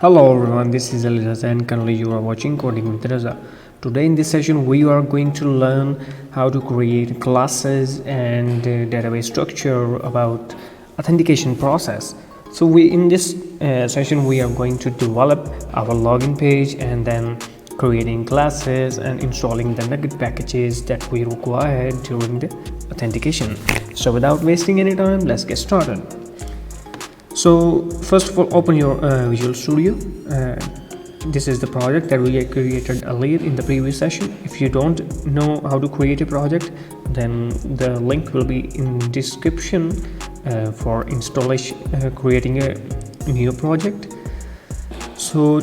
Hello everyone, this is Eliza and currently you are watching Coding with Raza. Today in this session we are going to learn how to create classes and database structure about authentication process. So in this session we are going to develop our login page and then creating classes and installing the Nuget packages that we require during the authentication. So without wasting any time, let's get started. So first of all, open your Visual Studio. This is the project that we created earlier in the previous session. If you don't know how to create a project, then the link will be in description for installation, creating a new project. So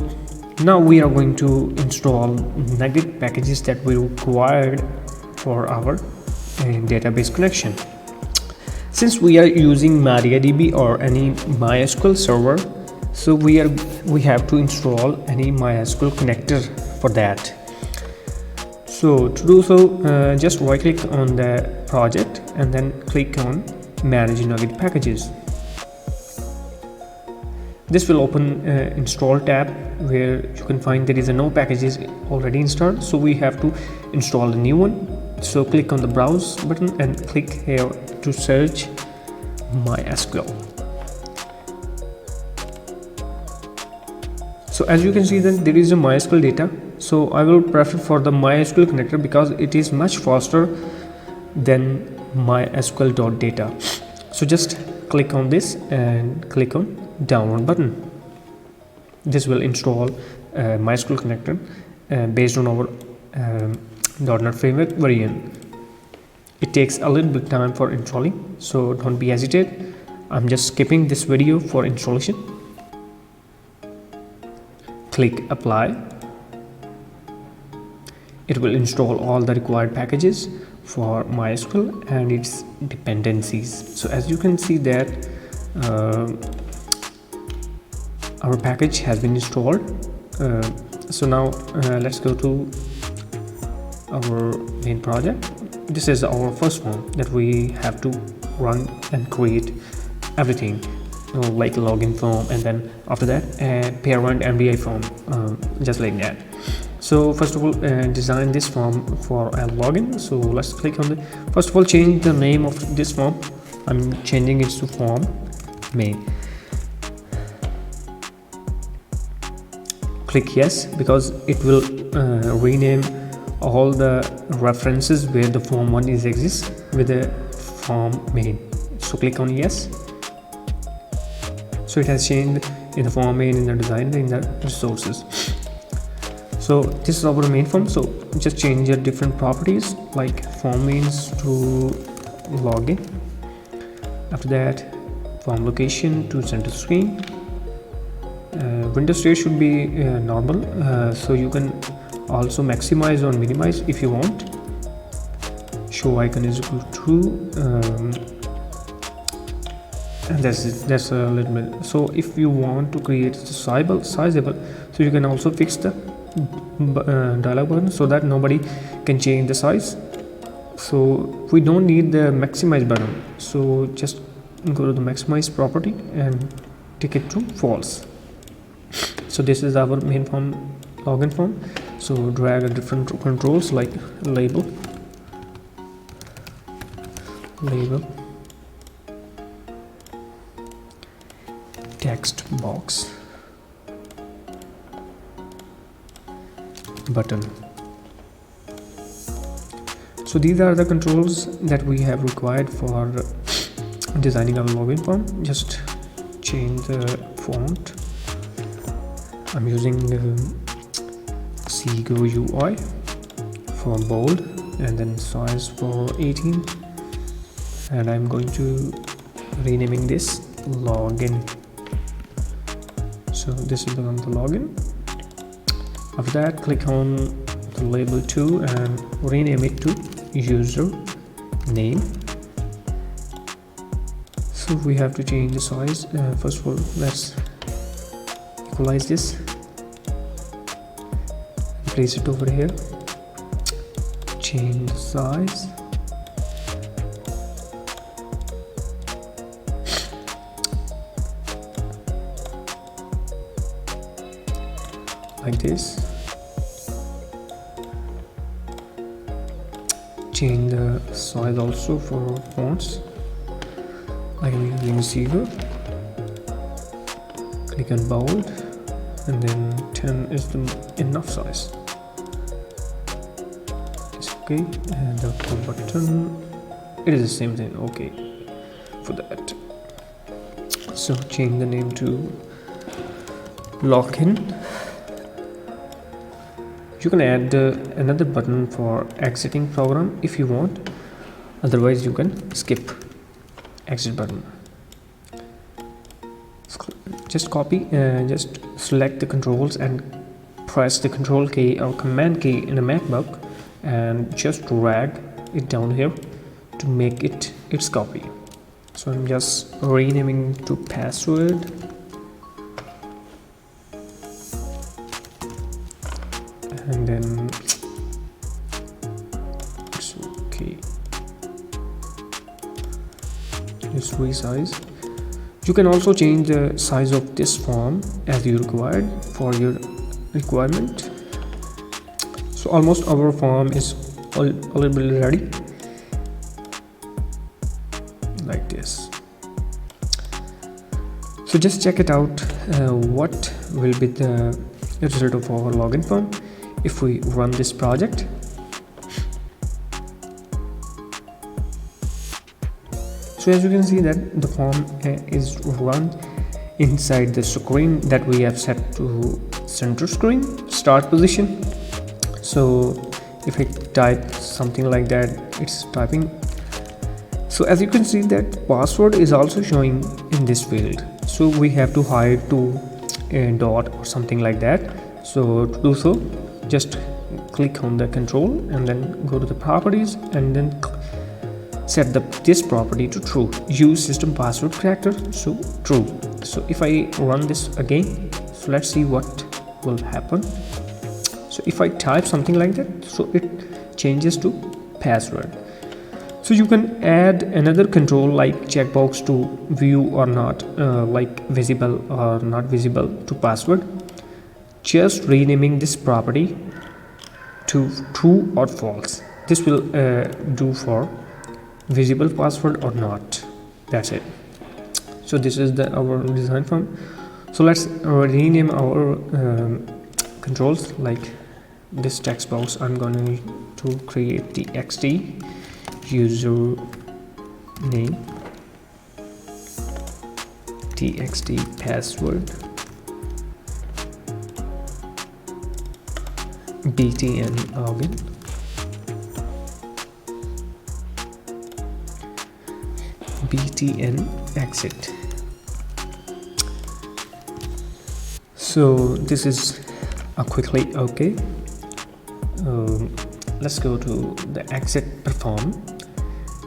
now we are going to install Nuget packages that we required for our database connection. Since we are using MariaDB or any MySQL server, so we have to install any MySQL connector for that. So to do so, just right click on the project and then click on Manage Nuget Packages. This will open install tab where you can find there is no packages already installed, so we have to install a new one. So click on the browse button and click here to search MySQL. So as you can see that there is a MySQL data, so I will prefer for the MySQL connector because it is much faster than MySQL.data. So just click on this and click on download button. This will install MySQL connector based on our .NET Framework version. It takes a little bit time for installing, so don't be hesitate. I'm just skipping this video for installation. Click apply. It will install all the required packages for MySQL and its dependencies. So as you can see that our package has been installed. So now let's go to our main project. This is our first form that we have to run and create everything, like login form, and then after that parent MDI form, just like that. So first of all, design this form for a login. So let's click on the first of all, change the name of this form. I'm changing it to form main. Click yes, because it will rename all the references where the form 1 is exists with the form main. So click on yes. So it has changed in the form main, in the design, in the resources. So this is our main form. So just change your different properties like form mains to login. After that, form location to center screen. Window state should be normal, so you can also maximize or minimize if you want. Show icon is equal to and that's a little bit. So if you want to create sizable, so you can also fix the dialog button so that nobody can change the size. So we don't need the maximize button, so just go to the maximize property and take it to false. So this is our main form, login form. So drag a different controls like label, text box, button. So these are the controls that we have required for designing our login form. Just change the font. I'm using Seago UI for bold and then size for 18, and I'm going to renaming this login. So this is the login. After that, click on the label 2 and rename it to user name. So we have to change the size. First of all, let's equalize this, place it over here, change the size, like this. Change the size also for fonts, like I'm using receiver. Click on bold, and then 10 is the enough size. It's okay. And the button, it is the same thing. Okay for that. So change the name to login. You can add another button for exiting program if you want, otherwise you can skip exit button. Just copy and just select the controls and press the control key or command key in a MacBook and just drag it down here to make it its copy. So I'm just renaming to password. And then it's okay. Just resize. You can also change the size of this form as you required for your requirement. So almost our form is already ready, like this. So just check it out. What will be the result of our login form if we run this project? So as you can see that the form is run inside the screen that we have set to center screen, start position. So if I type something like that, it's typing. So as you can see that password is also showing in this field. So we have to hide to a dot or something like that. So to do so, just click on the control and then go to the properties and then set this property to true. Use system password character, so true. So if I run this again, so let's see what will happen. So if I type something like that, so it changes to password. So you can add another control like checkbox to view or not, like visible or not visible to password. Just renaming this property to true or false. This will do for visible password or not. That's it. So this is our design form. So let's rename our controls. Like this text box, I'm going to create the XT user name, txt password, btn login, btn exit. So this is a quickly okay. Let's go to the exit perform.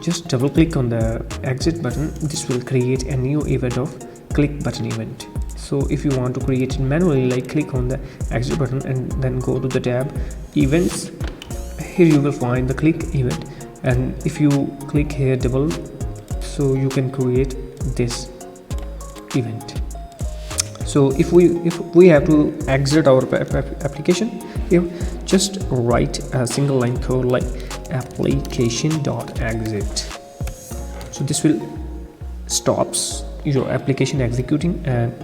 Just double click on the exit button. This will create a new event of click button event. So if you want to create it manually, like click on the exit button and then go to the tab events. Here you will find the click event, and if you click here double, so you can create this event. So if we have to exit our application here, just write a single line code like application.exit. So this will stops your application executing and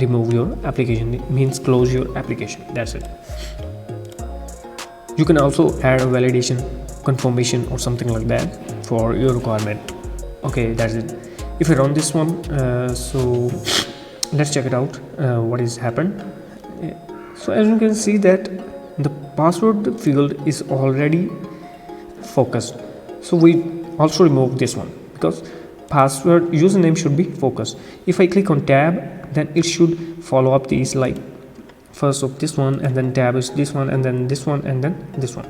remove your application. It means close your application. That's it. You can also add a validation confirmation or something like that for your requirement. Okay, that's it. If I run this one, so let's check it out. What is happened? So as you can see that the password field is already focused. So we also remove this one because password username should be focused. If I click on tab, then it should follow up these, like first of this one, and then tab is this one, and then this one, and then this one.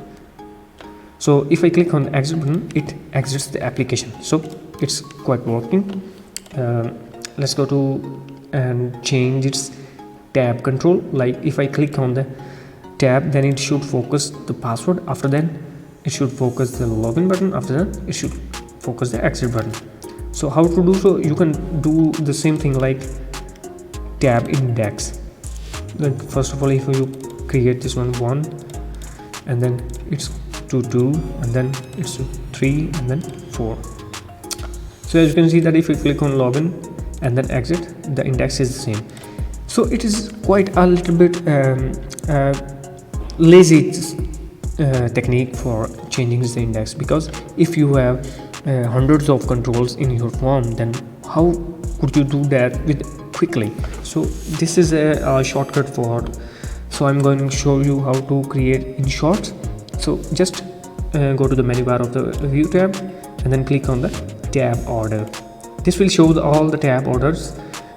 So if I click on the exit button, it exits the application. So it's quite working. Let's go to and change its tab control. Like if I click on the tab, then it should focus the password. After that, it should focus the login button. After that, it should focus the exit button. So how to do so? You can do the same thing like tab index. Like first of all, if you create this one 1, and then it's to 2, and then it's to 3, and then 4. So as you can see that if you click on login and then exit, the index is the same. So it is quite a little bit lazy technique for changing the index, because if you have hundreds of controls in your form, then how could you do that with quickly? So this is a shortcut for, so I'm going to show you how to create in short. So just go to the menu bar of the view tab and then click on the tab order. This will show all the tab orders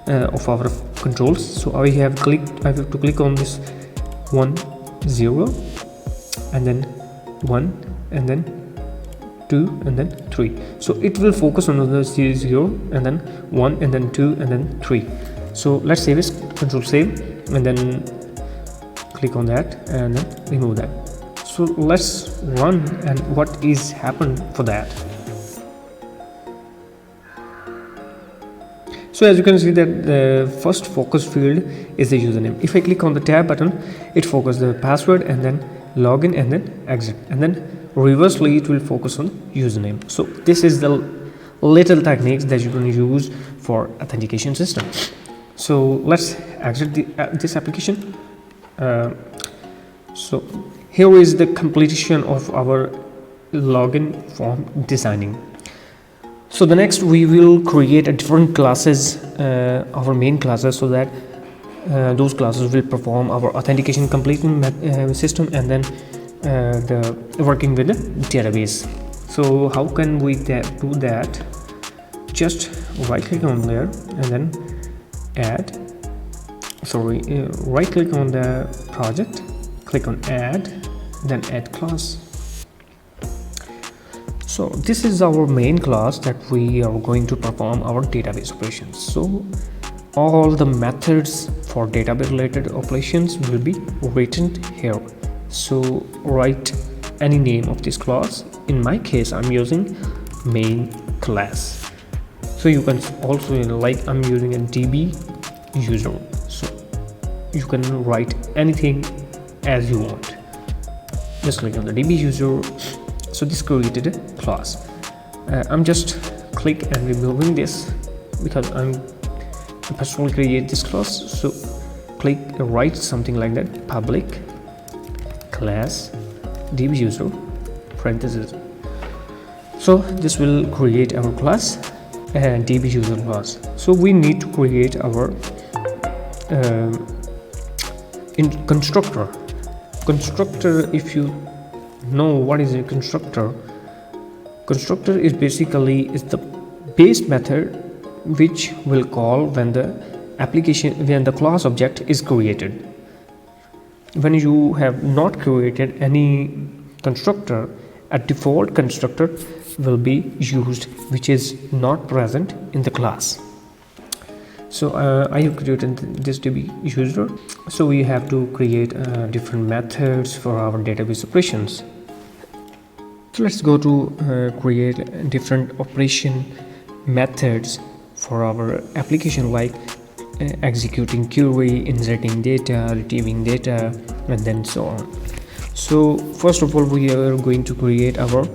of our controls. So I have to click on this 1 0, and then 1, and then 2, and then 3. So it will focus on the 0, and then 1, and then 2, and then 3. So let's save this, control save, and then click on that and then remove that. So let's run, and what is happened for that. So as you can see that the first focus field is the username. If I click on the tab button, it focuses the password, and then login, and then exit, and then reversely it will focus on username. So this is the little techniques that you can use for authentication system. So let's exit this application. So here is the completion of our login form designing. So the next we will create a different classes, our main classes, so that those classes will perform our authentication completion system, and then the working with the database. So how can we do that? Just right click on there and then right click on the project, click on add, then add class. So this is our main class that we are going to perform our database operations. So all the methods for database related operations will be written here. So write any name of this class. In my case, I'm using main class. So you can also, like I'm using a DB user. So you can write anything as you want. Just click on the DB user. So this created a class. I'm just click and removing this because I'm personally create this class. So click write something like that, public class DB user parentheses. So this will create our class and DB user class. So we need to create our constructor. If you know what is a constructor is basically the base method which will call when the class object is created. When you have not created any constructor, a default constructor will be used which is not present in the class. So I have created this DB user. So we have to create different methods for our database operations. So let's go to create different operation methods for our application, like executing query, inserting data, retrieving data, and then so on. So first of all, we are going to create our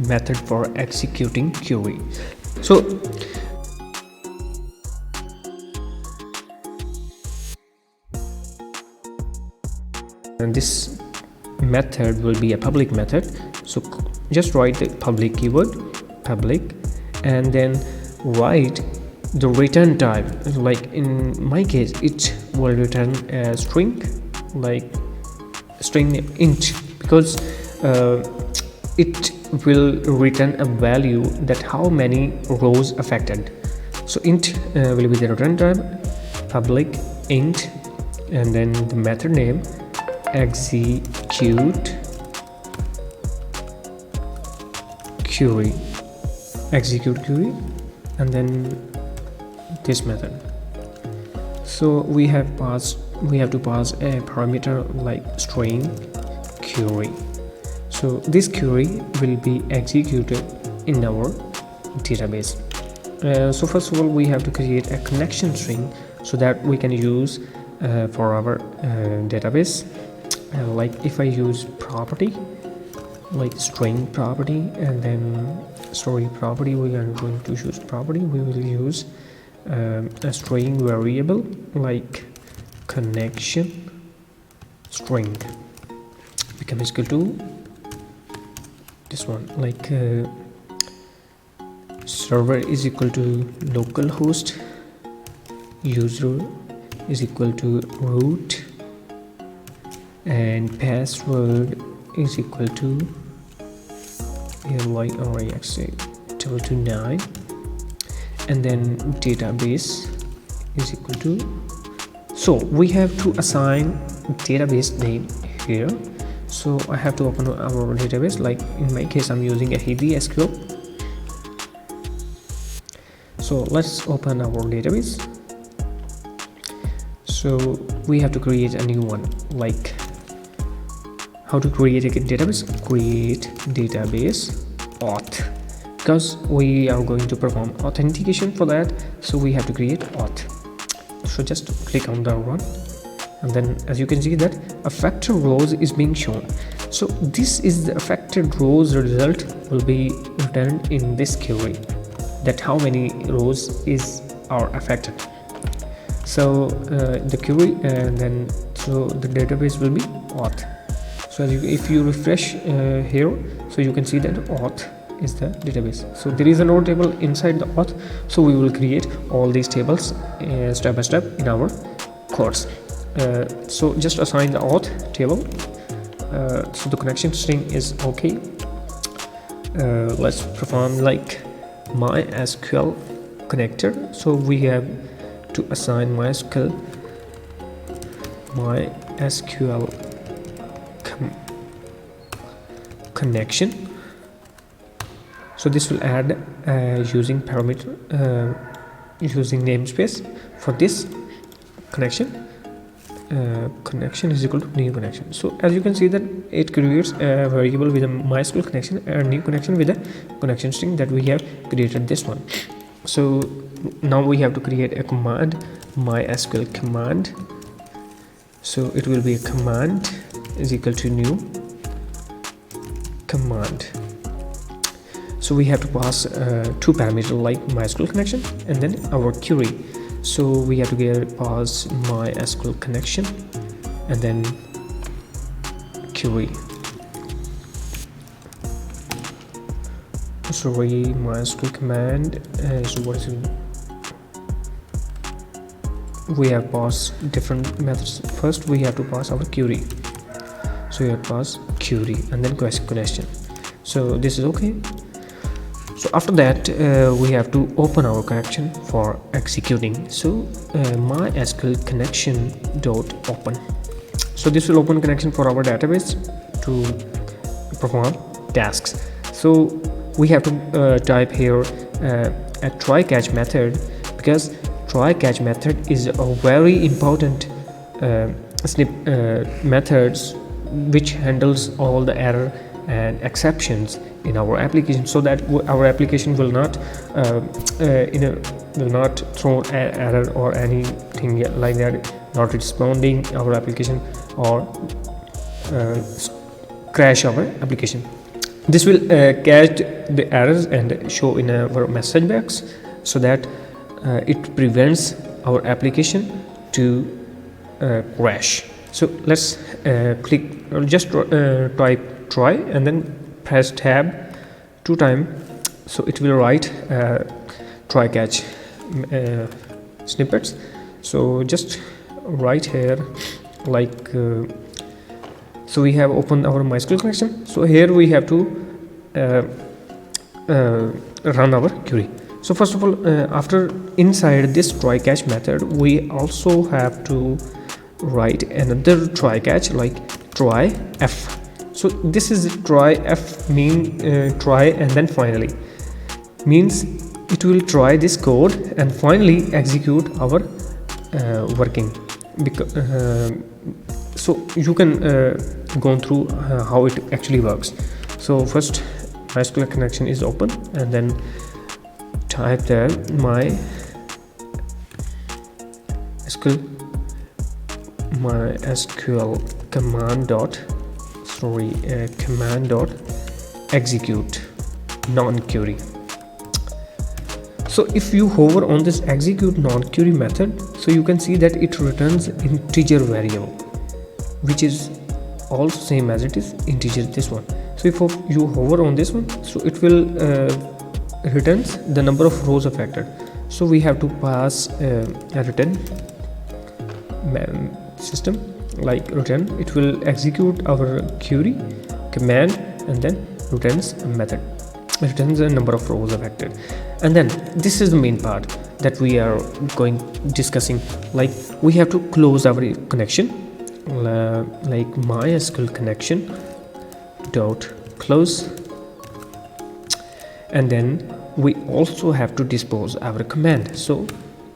method for executing query. So and this method will be a public method. So just write the public keyword, public, and then write the return type. Like in my case, it will return a string, like string int, because it will return a value that how many rows affected. So int will be the return type, public int, and then the method name executeQuery, and then this method. So we have to pass a parameter like string query. So this query will be executed in our database. So first of all, we have to create a connection string so that we can use for our database. Like if I use property, like string property, and then story property, we are going to choose property. We will use a string variable like connection string become equal to this one, like server is equal to localhost, user is equal to root, and password is equal to like array executable to 9, and then database is equal to. So we have to assign database name here. So I have to open our database. Like in my case, I'm using a SQL. So let's open our database. So we have to create a new one. Like how to create a database? Create database auth, because we are going to perform authentication for that. So we have to create auth. So just click on the run, and then as you can see that affected rows is being shown. So this is the affected rows result will be returned in this query, that how many rows are affected. So the query, and then so the database will be auth. So if you refresh here, so you can see that auth is the database. So there is a node table inside the auth. So we will create all these tables step by step in our course. So just assign the auth table. So the connection string is okay. Let's perform like MySQL connector. So we have to assign MySQL connection. So this will add using parameter using namespace for this connection. Connection is equal to new connection. So as you can see that it creates a variable with a MySQL connection and a new connection with a connection string that we have created this one. So now we have to create a command, MySQL command. So it will be a command is equal to new command. So we have to pass two parameters like MySQL connection and then our query. So we have to pass MySQL connection and then query. Sorry, MySQL command. So what is it? We have passed different methods. First we have to pass our query. So we have to pass query and then connection. So this is okay. So after that we have to open our connection for executing. So MySQL connection dot open. So this will open connection for our database to perform tasks. So we have to type here a try catch method, because try catch method is a very important methods which handles all the error and exceptions in our application, so that our application will not will not throw an error or anything like that, not responding our application or crash our application. This will catch the errors and show in our message box, so that it prevents our application to crash. So let's click or just type try and then press tab 2 times. So it will write try catch snippets. So just write here like so we have opened our MySQL connection. So here we have to run our query. So first of all, after inside this try catch method, we also have to write another try catch like try f. So this is try f, mean try and then finally, means it will try this code and finally execute our working. Because so you can go through how it actually works. So first MySQL connection is open and then type there MySQL MySQL command dot execute non-query. So if you hover on this execute non-query method, so you can see that it returns integer variable, which is also same as it is integer this one. So if you hover on this one, so it will returns the number of rows affected. So we have to pass a return system like return. It will execute our query command and then returns a method, returns a number of rows affected. And then this is the main part that we are discussing, like we have to close our connection, like MySQL connection dot close, and then we also have to dispose our command, so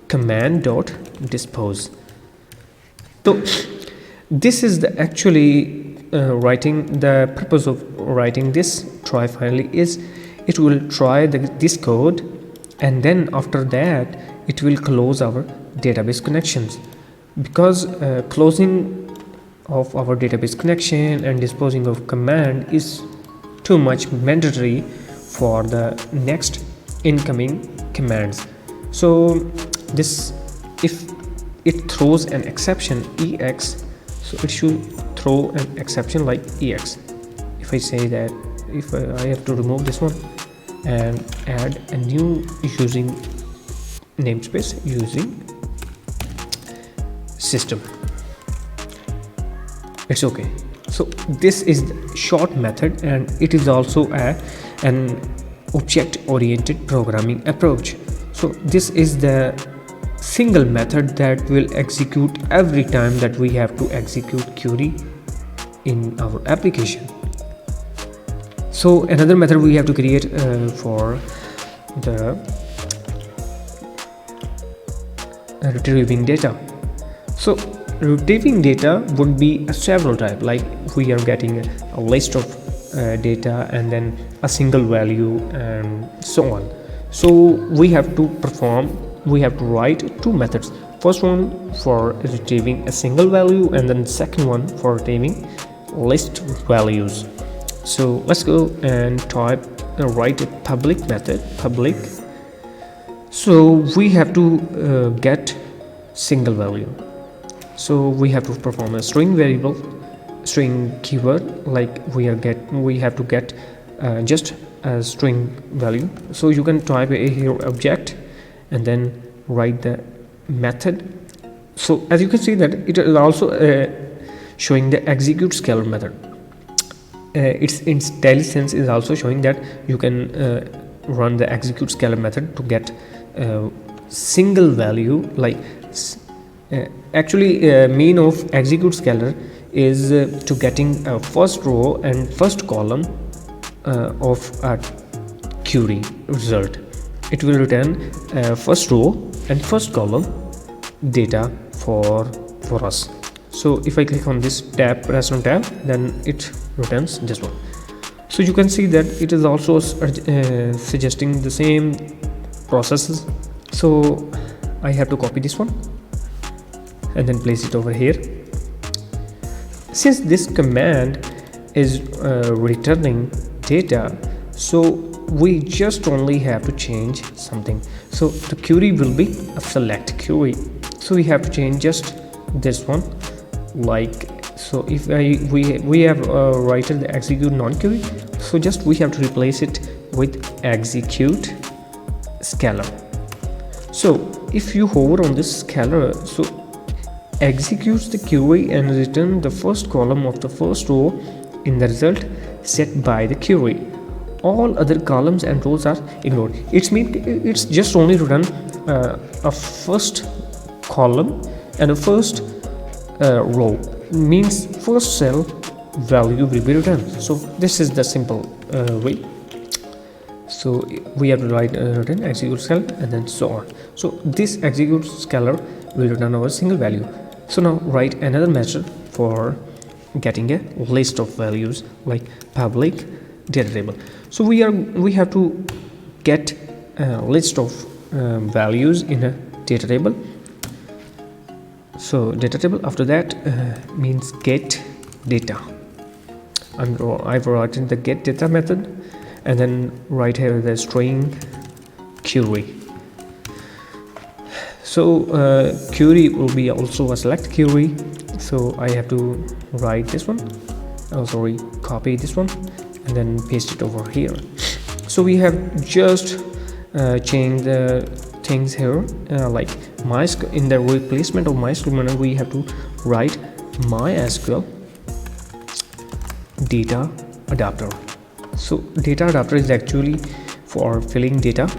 command dot dispose. So this is the actually writing, the purpose of writing this try finally is it will try this code, and then after that it will close our database connections, because closing of our database connection and disposing of command is too much mandatory for the next incoming commands. So this, if it throws an exception ex, so it should throw an exception like ex. If I say that, if I have to remove this one and add a new using namespace using system, it's okay. So this is the short method, and it is also an object oriented programming approach. So this is the single method that will execute every time that we have to execute query in our application. So another method we have to create for the retrieving data. So retrieving data would be several types, like we are getting a list of data and then a single value and so on. So we have to write two methods. First one for retrieving a single value, and then second one for retrieving list values. So let's go and write a public method, public. So we have to get single value. So we have to perform a string variable, string keyword, like we have to get just a string value. So you can type a here object and then write the method. So as you can see that it is also showing the ExecuteScalar method. Its IntelliSense is also showing that you can run the ExecuteScalar method to get single value, like actually mean of ExecuteScalar is to getting a first row and first column of a query result. It will return first row and first column data for us. So if I click on this tab, press on tab, then it returns this one. So you can see that it is also suggesting the same processes. So I have to copy this one and then place it over here. Since this command is returning data, so we just only have to change something. So the query will be a select query, so we have to change just this one, like so. If we have written the execute non-query, so just we have to replace it with ExecuteScalar. So if you hover on this scalar, so executes the query and return the first column of the first row in the result set by the query. All other columns and rows are ignored. It's just only return a first column and a first row, means first cell value will be returned. So this is the simple way. So we have to write return ExecuteScalar and then so on. So this ExecuteScalar will return our single value. So now write another method for getting a list of values, like public DataTable. So we have to get a list of values in a DataTable. So data table, after that means get data. I've written the get data method, and then right here the string query. So query will be also a select query, so I have to write this one, copy this one and then paste it over here. So we have just changed the things here, like MySQL. In the replacement of MySQL, we have to write MySQL data adapter. So data adapter is actually for filling data.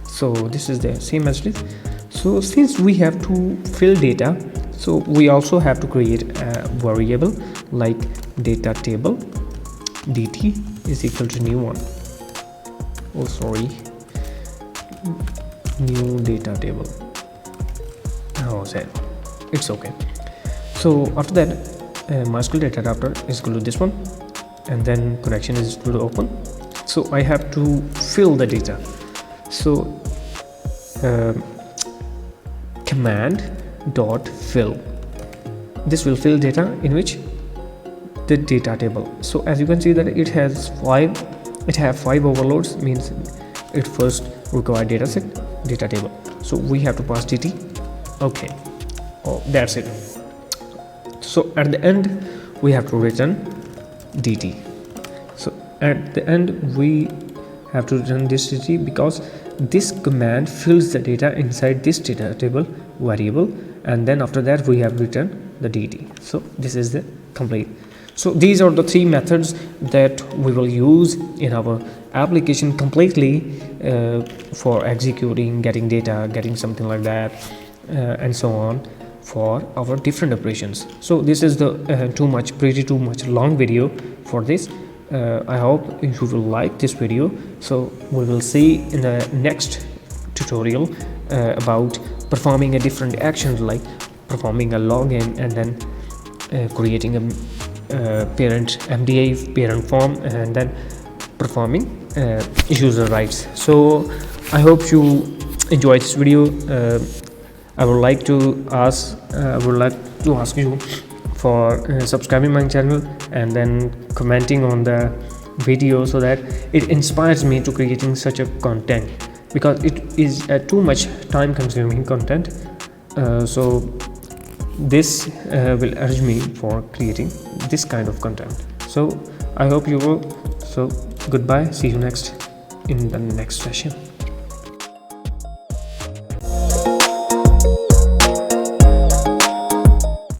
So this is the same as it is. So since we have to fill data, so we also have to create a variable like DataTable. dt is equal to new one. New data table. It's okay. So after that, MySQL data adapter is equal to this one, and then connection is equal to open. So I have to fill the data. So command dot fill. This will fill data in which the data table. So as you can see that it has five overloads, means it first require dataset, data table. So we have to pass dt. Okay, that's it. So at the end we have to return dt. So at the end we have to return this dt, because this command fills the data inside this data table variable, and then after that we have returned the dt. So this is the complete. So these are the three methods that we will use in our application completely for executing, getting data, getting something like that, and so on, for our different operations. So this is the pretty too much long video for this. I hope you will like this video. So we will see in the next tutorial about performing a different actions, like performing a login and then creating a parent MDA parent form, and then performing user rights. So I hope you enjoyed this video. I would like to ask you for subscribing my channel and then commenting on the video, so that it inspires me to creating such a content, because it is too much time consuming content. So this will urge me for creating this kind of content. So I hope you will. So goodbye, see you in the next session.